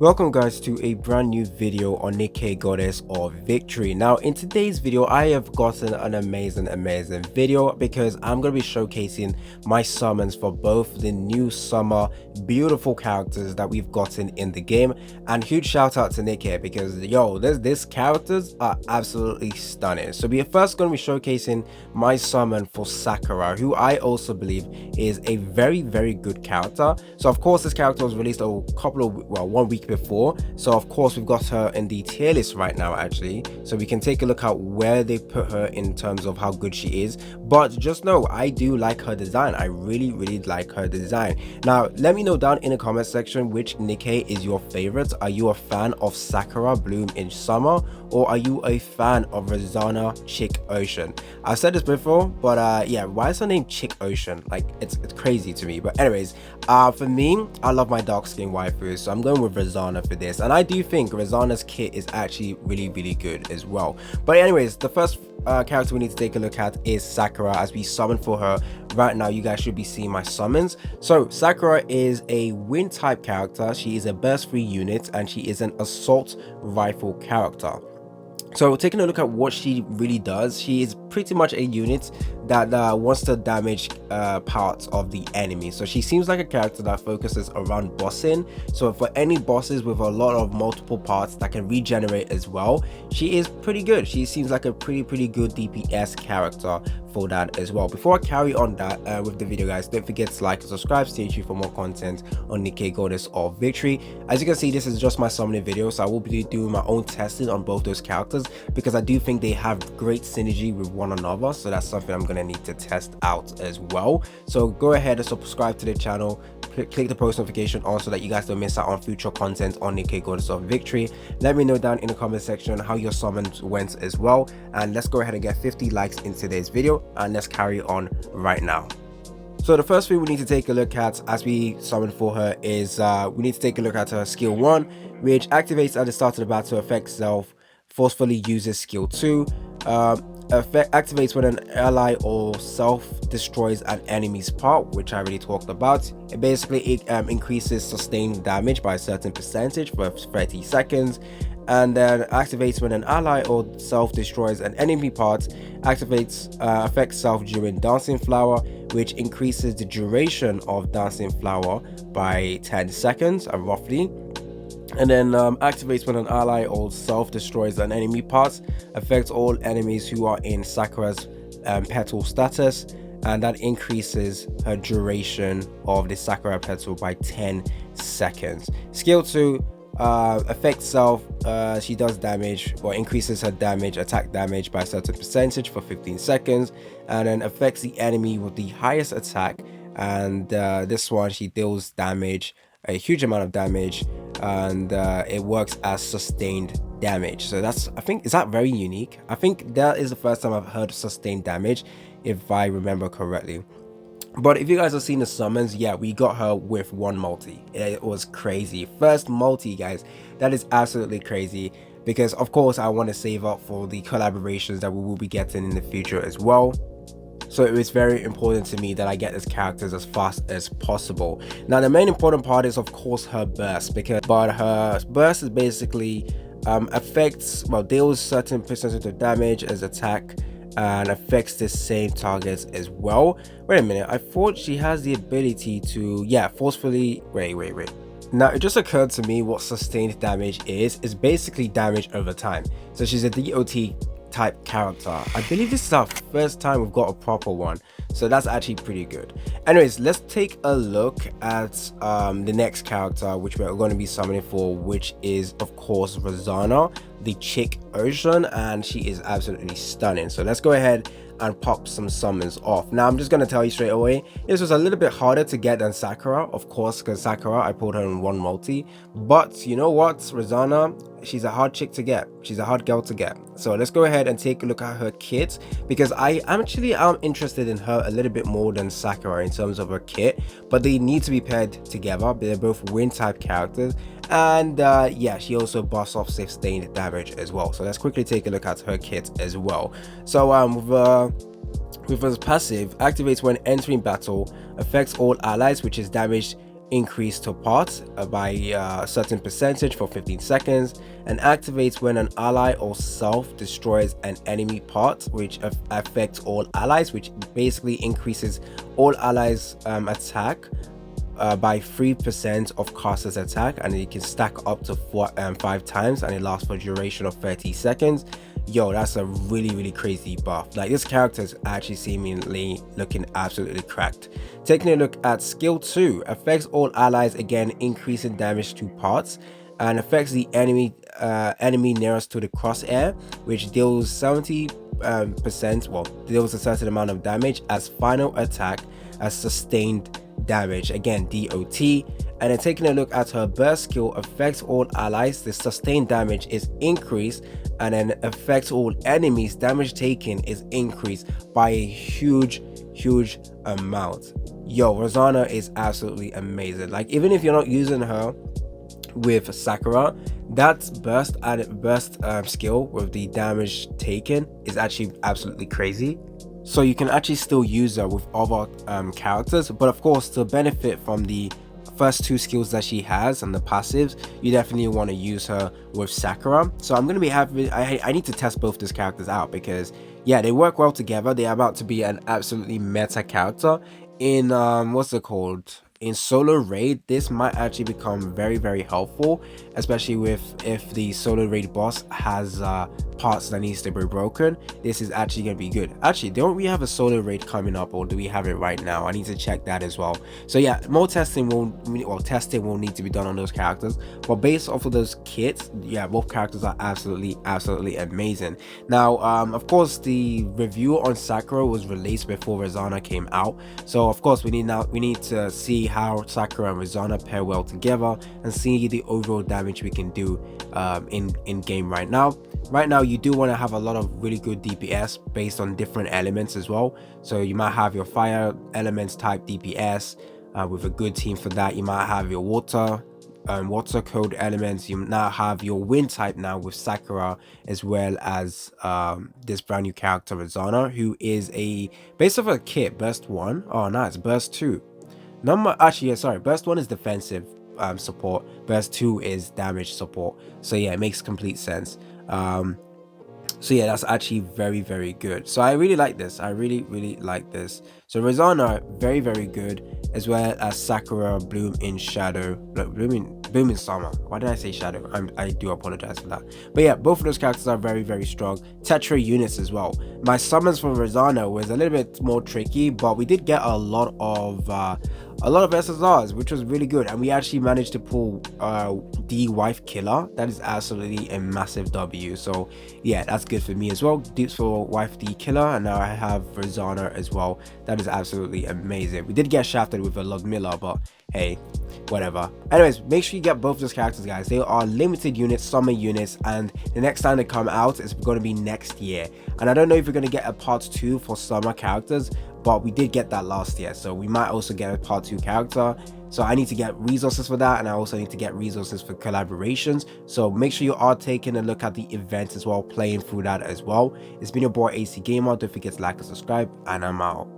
Welcome guys to a brand new video on NIKKE Goddess of Victory. Now in today's video I have gotten an amazing video because I'm going to be showcasing my summons for both the new summer beautiful characters that we've gotten in the game, and huge shout out to NIKKE because yo, these characters are absolutely stunning. So we are first going to be showcasing my summon for Sakura, who I also believe is a very good character. So of course this character was released a couple of 1 week before, so of course we've got her in the tier list right now actually, so we can take a look at where they put her in terms of how good she is. But just know I do like her design. I really like her design. Now let me know down in the comment section which NIKKE is your favorite. Are you a fan of Sakura Bloom in summer, or are you a fan of Rosanna Chick Ocean? I've said this before, but yeah, why is her name Chick Ocean? Like it's crazy to me. But anyways, for me, I love my dark skin waifu, so I'm going with Rosana for this, and I do think Rosana's kit is actually really good as well. But anyways, the first character we need to take a look at is Sakura, as we summon for her right now. You guys should be seeing my summons. So Sakura is a wind type character. She is a burst 3 unit and she is an assault rifle character. So taking a look at what she really does, she is pretty much a unit that wants to damage parts of the enemy. So she seems like a character that focuses around bossing. So for any bosses with a lot of multiple parts that can regenerate as well, she is pretty good. She seems like a pretty good DPS character for that as well. Before I carry on that with the video, guys, don't forget to like and subscribe. Stay tuned for more content on NIKKE Goddess of Victory. As you can see, this is just my summoning video, so I will be doing my own testing on both those characters because I do think they have great synergy with one another. So that's something I'm going to need to test out as well. So go ahead and subscribe to the channel, click the post notification on so that you guys don't miss out on future content on NIKKE Goddess of Victory. Let me know down in the comment section how your summons went as well, and let's go ahead and get 50 likes in today's video, and let's carry on right now. So the first thing we need to take a look at as we summon for her is we need to take a look at her skill 1, which activates at the start of the battle. Affect self, forcefully uses skill 2, activates when an ally or self destroys an enemy's part, which I already talked about. It basically increases sustained damage by a certain percentage for 30 seconds, and then activates when an ally or self destroys an enemy part. Activates affects self during Dancing Flower, which increases the duration of Dancing Flower by 10 seconds roughly. And then activates when an ally or self destroys an enemy part. Affects all enemies who are in Sakura's petal status, and that increases her duration of the Sakura petal by 10 seconds. Skill 2 affects self. She does damage or increases her attack damage by a certain percentage for 15 seconds, and then affects the enemy with the highest attack. And this one, she deals damage, a huge amount of damage, and it works as sustained damage. So that's, I think, is that very unique? I think that is the first time I've heard sustained damage, if I remember correctly. But if you guys have seen the summons, yeah, we got her with 1 multi. It was crazy. First multi, guys. That is absolutely crazy, because of course I want to save up for the collaborations that we will be getting in the future as well. So it was very important to me that I get these characters as fast as possible. Now the main important part is of course her burst, but her burst is basically affects, well, deals certain percentage of damage as attack, and affects the same targets as well. Wait a minute, I thought she has the ability to, yeah, forcefully, wait. Now it just occurred to me what sustained damage is basically damage over time. So she's a DOT type character. I believe this is our first time we've got a proper one, so that's actually pretty good. Anyways, let's take a look at the next character which we're going to be summoning for, which is of course Rosanna, the Chick Ocean, and she is absolutely stunning. So let's go ahead and pop some summons off. Now I'm just going to tell you straight away, this was a little bit harder to get than Sakura, of course, because Sakura I pulled her in 1 multi, but you know what, Rosanna, she's a hard chick to get. She's a hard girl to get. So let's go ahead and take a look at her kit, because I'm interested in her a little bit more than Sakura in terms of her kit, but they need to be paired together. They're both wind type characters, and yeah, she also buffs off sustained damage as well. So let's quickly take a look at her kit as well. So with her passive, activates when entering battle, affects all allies, which is damaged increase to parts by a certain percentage for 15 seconds, and activates when an ally or self destroys an enemy part, which affects all allies, which basically increases all allies attack by 3% of caster's attack, and it can stack up to 5 times, and it lasts for a duration of 30 seconds. Yo, that's a really crazy buff. Like, this character is actually seemingly looking absolutely cracked. Taking a look at skill 2, affects all allies, again increasing damage to parts, and affects the enemy nearest to the crosshair, which deals 70%, well, deals a certain amount of damage as final attack as sustained damage, again DOT. And then taking a look at her burst skill, affects all allies, the sustained damage is increased, and then affects all enemies, damage taken is increased by a huge amount. Yo, Rosana is absolutely amazing. Like, even if you're not using her with Sakura, that burst skill with the damage taken is actually absolutely crazy. So you can actually still use her with other characters, but of course, to benefit from the first 2 skills that she has and the passives, you definitely want to use her with Sakura. So I'm going to be having, I need to test both these characters out, because yeah, they work well together. They're about to be an absolutely meta character in what's it called, in solo raid. This might actually become very helpful, especially if the solo raid boss has parts that needs to be broken. This is actually going to be good. Actually, don't we have a solo raid coming up, or do we have it right now? I need to check that as well. So yeah, more testing will need to be done on those characters, but based off of those kits, yeah, both characters are absolutely amazing. Now of course, the review on Sakura was released before Rosana came out, so of course we need to see how Sakura and Rosana pair well together and see the overall damage we can do in game right now. You do want to have a lot of really good DPS based on different elements as well. So you might have your fire elements type DPS with a good team for that. You might have your water code elements. You now have your wind type now with Sakura, as well as this brand new character Rosana, who is based off a kit burst 1. Oh nice, burst 2. Burst 1 is defensive support, burst 2 is damage support. So yeah, it makes complete sense. So yeah, that's actually very good. So I really like this. I really like this. So Rosana, very good, as well as Sakura, bloom in shadow, bloom in summer. Why did I say shadow? I do apologize for that. But yeah, both of those characters are very strong. Tetra units as well. My summons for Rosana was a little bit more tricky, but we did get a lot of SSRs, which was really good, and we actually managed to pull the wife killer. That is absolutely a massive W. So yeah, that's good for me as well. Dupes for wife the killer, and now I have Rosana as well. That is absolutely amazing. We did get shafted with a Ludmilla, but hey, whatever. Anyways, make sure you get both those characters, guys. They are limited units, summer units, and the next time they come out is going to be next year. And I don't know if we're going to get a part 2 for summer characters, but we did get that last year, so we might also get a part 2 character. So I need to get resources for that, and I also need to get resources for collaborations. So make sure you are taking a look at the event as well, playing through that as well. It's been your boy AC Gamer. Don't forget to like and subscribe, and I'm out.